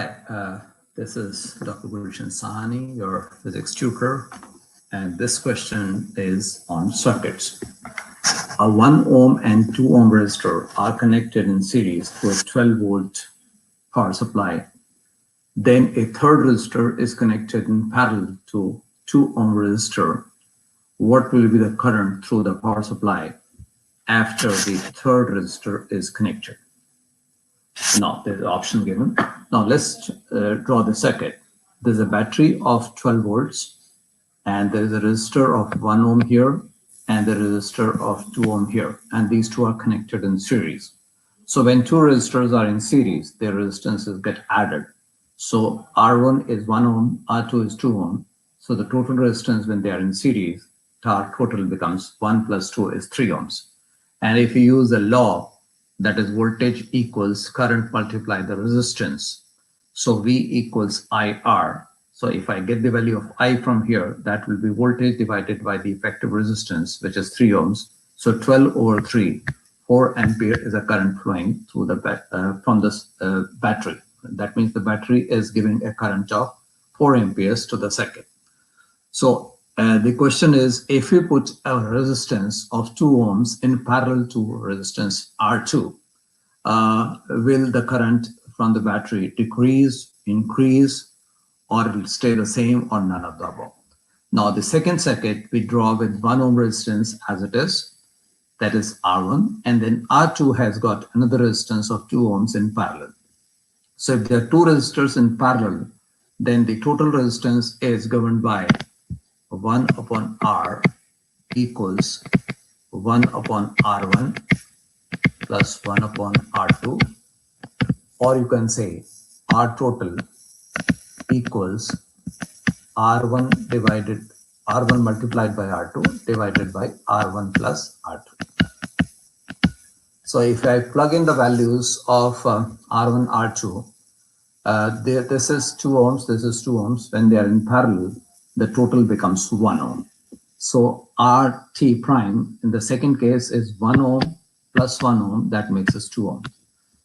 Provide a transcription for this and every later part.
Hi, this is Dr. Gulshan S, your physics tutor, and this question is on circuits. A 1 ohm and 2 ohm resistor are connected in series to a 12-volt power supply. Then a third resistor is connected in parallel to 2 ohm resistor. What will be the current through the power supply after the third resistor is connected? Now, there's an option given. Now, let's draw the circuit. There's a battery of 12 volts, and there's a resistor of 1 ohm here, and the resistor of 2 ohm here, and these two are connected in series. So when two resistors are in series, their resistances get added. So R1 is 1 ohm, R2 is 2 ohm. So the total resistance when they are in series, total becomes 1 plus 2 is 3 ohms. And if you use the law, that is voltage equals current multiply the resistance. So V equals IR. So if I get the value of I from here, that will be voltage divided by the effective resistance, which is 3 ohms. So 12 over 3, 4 ampere is a current flowing through the from this battery. That means the battery is giving a current of 4 amperes to the circuit. So the question is, if you put a resistance of 2 ohms in parallel to resistance R2, will the current from the battery decrease, increase, or it will stay the same, or none of the above? Now, the second circuit we draw with 1 ohm resistance as it is, that is R1, and then R2 has got another resistance of 2 ohms in parallel. So if there are two resistors in parallel, then the total resistance is governed by 1 upon R equals 1 upon R1 plus 1 upon R2, or you can say R total equals R1 divided R1 multiplied by R2 divided by R1 plus R2. So if I plug in the values of R1, R2, this is 2 ohms, this is 2 ohms. When they are in parallel, the total becomes 1 ohm. So RT prime in the second case is 1 ohm plus 1 ohm, that makes us 2 ohm.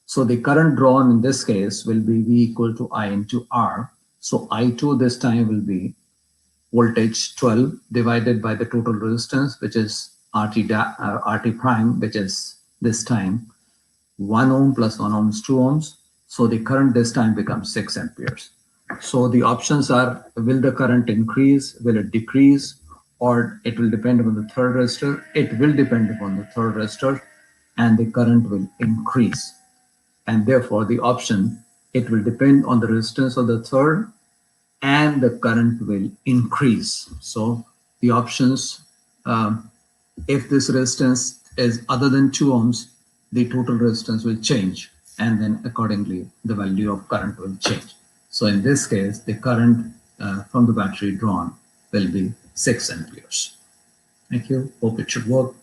So the current drawn in this case will be V equal to I into R. So I2 this time will be voltage 12 divided by the total resistance, which is RT prime, which is this time 1 ohm plus 1 ohm is 2 ohms. So the current this time becomes 6 amperes. So the options are, will the current increase, will it decrease, or it will depend upon the third resistor? It will depend upon the third resistor, and the current will increase. And therefore the option, it will depend on the resistance of the third, and the current will increase. So the options, if this resistance is other than 2 ohms, the total resistance will change, and then accordingly the value of current will change. So in this case, the current from the battery drawn will be 6 amperes. Thank you. Hope it should work.